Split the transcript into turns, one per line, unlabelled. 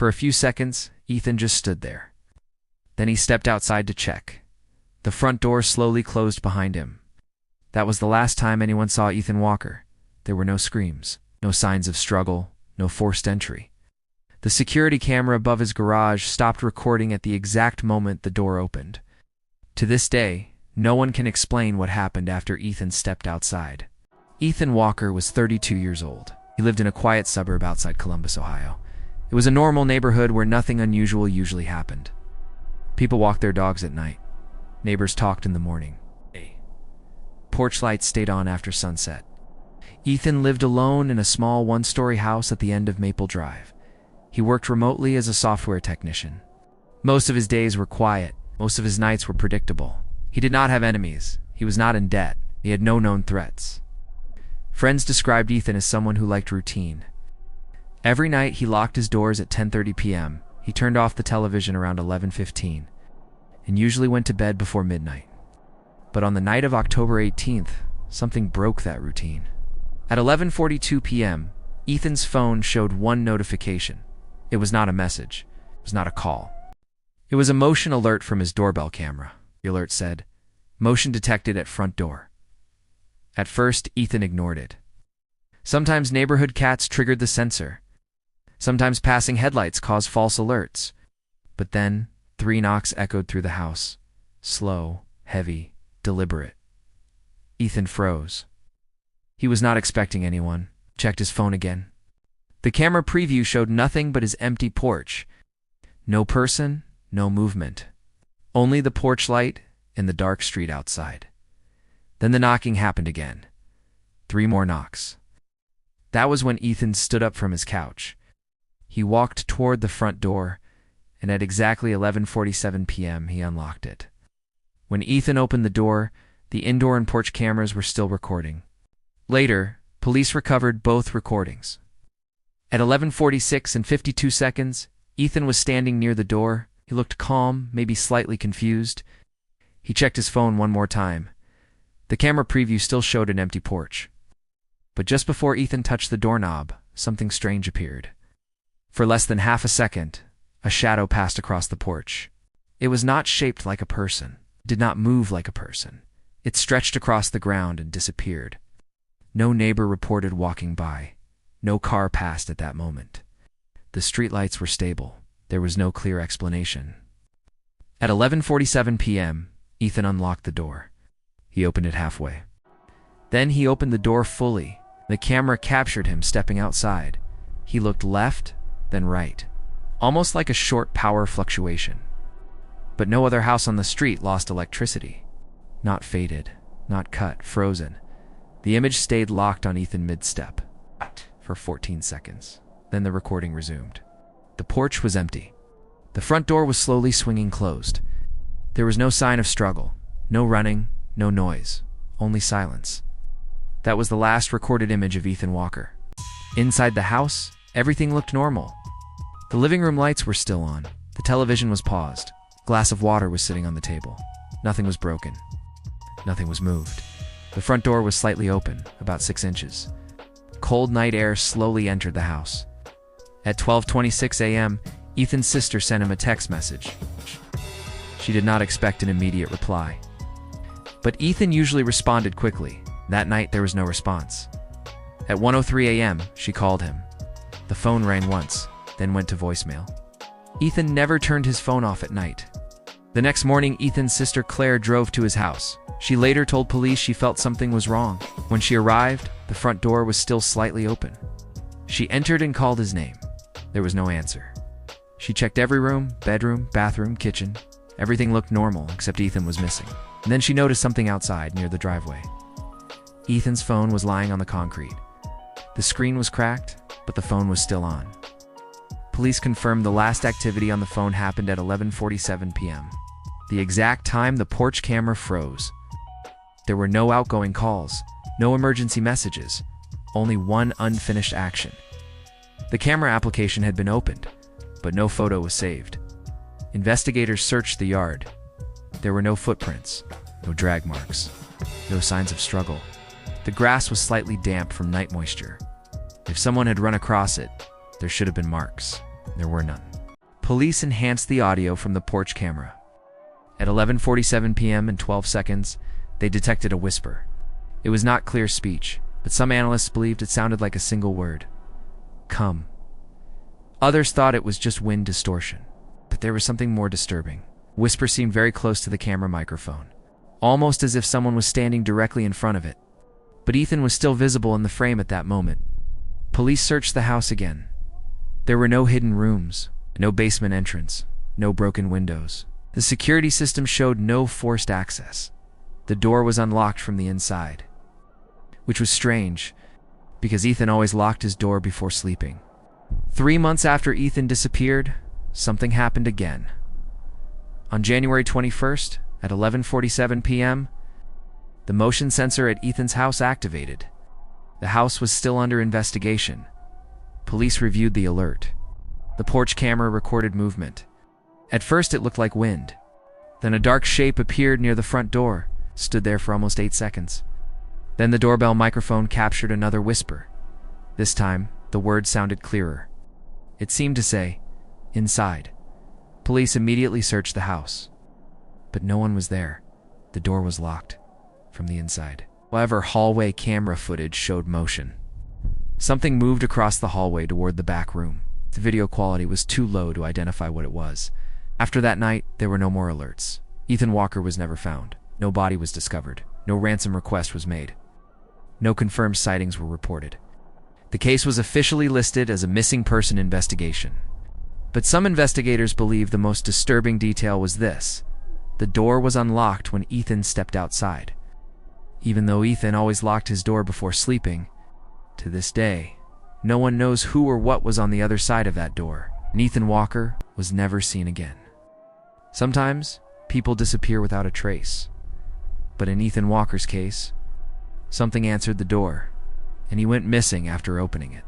For a few seconds, Ethan just stood there. Then he stepped outside to check. The front door slowly closed behind him. That was the last time anyone saw Ethan Walker. There were no screams, no signs of struggle, no forced entry. The security camera above his garage stopped recording at the exact moment the door opened. To this day, no one can explain what happened after Ethan stepped outside. Ethan Walker was 32 years old. He lived in a quiet suburb outside Columbus, Ohio. It was a normal neighborhood where nothing unusual usually happened. People walked their dogs at night. Neighbors talked in the morning. Porch lights stayed on after sunset. Ethan lived alone in a small one-story house at the end of Maple Drive. He worked remotely as a software technician. Most of his days were quiet. Most of his nights were predictable. He did not have enemies. He was not in debt. He had no known threats. Friends described Ethan as someone who liked routine. Every night he locked his doors at 10:30 p.m. He turned off the television around 11:15 and usually went to bed before midnight. But on the night of October 18th, something broke that routine. At 11:42 p.m., Ethan's phone showed one notification. It was not a message. It was not a call. It was a motion alert from his doorbell camera. The alert said, "Motion detected at front door." At first, Ethan ignored it. Sometimes neighborhood cats triggered the sensor. Sometimes passing headlights caused false alerts. But then, 3 knocks echoed through the house. Slow, heavy, deliberate. Ethan froze. He was not expecting anyone. Checked his phone again. The camera preview showed nothing but his empty porch. No person, no movement. Only the porch light and the dark street outside. Then the knocking happened again. 3 more knocks. That was when Ethan stood up from his couch. He walked toward the front door, and at exactly 11:47 p.m. he unlocked it. When Ethan opened the door, the indoor and porch cameras were still recording. Later, police recovered both recordings. At 11:46 and 52 seconds, Ethan was standing near the door. He looked calm, maybe slightly confused. He checked his phone one more time. The camera preview still showed an empty porch. But just before Ethan touched the doorknob, something strange appeared. For less than half a second, a shadow passed across the porch. It was not shaped like a person. It did not move like a person. It stretched across the ground and disappeared. No neighbor reported walking by. No car passed at that moment. The streetlights were stable. There was no clear explanation. At 11:47 p.m., Ethan unlocked the door. He opened it halfway. Then he opened the door fully. The camera captured him stepping outside. He looked left, then right, almost like a short power fluctuation. But no other house on the street lost electricity. Not faded, not cut, frozen. The image stayed locked on Ethan mid-step for 14 seconds. Then the recording resumed. The porch was empty. The front door was slowly swinging closed. There was no sign of struggle, no running, no noise, only silence. That was the last recorded image of Ethan Walker. Inside the house, everything looked normal. The living room lights were still on. The television was paused. A glass of water was sitting on the table. Nothing was broken. Nothing was moved. The front door was slightly open, about 6 inches. Cold night air slowly entered the house. At 12:26 a.m., Ethan's sister sent him a text message. She did not expect an immediate reply. But Ethan usually responded quickly. That night, there was no response. At 1:03 a.m., she called him. The phone rang once, then went to voicemail. Ethan never turned his phone off at night. The next morning, Ethan's sister Claire drove to his house. She later told police she felt something was wrong. When she arrived, the front door was still slightly open. She entered and called his name. There was no answer. She checked every room, bedroom, bathroom, kitchen. Everything looked normal, except Ethan was missing. And then she noticed something outside near the driveway. Ethan's phone was lying on the concrete. The screen was cracked, but the phone was still on. Police confirmed the last activity on the phone happened at 11:47 p.m. The exact time the porch camera froze. There were no outgoing calls, no emergency messages, only one unfinished action. The camera application had been opened, but no photo was saved. Investigators searched the yard. There were no footprints, no drag marks, no signs of struggle. The grass was slightly damp from night moisture. If someone had run across it, there should have been marks. There were none. Police enhanced the audio from the porch camera. At 11:47 p.m. and 12 seconds, they detected a whisper. It was not clear speech, but some analysts believed it sounded like a single word. Come. Others thought it was just wind distortion. But there was something more disturbing. Whisper seemed very close to the camera microphone, almost as if someone was standing directly in front of it. But Ethan was still visible in the frame at that moment. Police searched the house again. There were no hidden rooms, no basement entrance, no broken windows. The security system showed no forced access. The door was unlocked from the inside, which was strange, because Ethan always locked his door before sleeping. 3 months after Ethan disappeared, something happened again. On January 21st, at 11:47 p.m., the motion sensor at Ethan's house activated. The house was still under investigation. Police reviewed the alert. The porch camera recorded movement. At first it looked like wind. Then a dark shape appeared near the front door, stood there for almost 8 seconds. Then the doorbell microphone captured another whisper. This time, the words sounded clearer. It seemed to say, "Inside." Police immediately searched the house. But no one was there. The door was locked from the inside. However, hallway camera footage showed motion. Something moved across the hallway toward the back room. The video quality was too low to identify what it was. After that night, there were no more alerts. Ethan Walker was never found. No body was discovered. No ransom request was made. No confirmed sightings were reported. The case was officially listed as a missing person investigation. But some investigators believe the most disturbing detail was this: the door was unlocked when Ethan stepped outside. Even though Ethan always locked his door before sleeping, to this day, no one knows who or what was on the other side of that door, and Ethan Walker was never seen again. Sometimes, people disappear without a trace. But in Ethan Walker's case, something answered the door, and he went missing after opening it.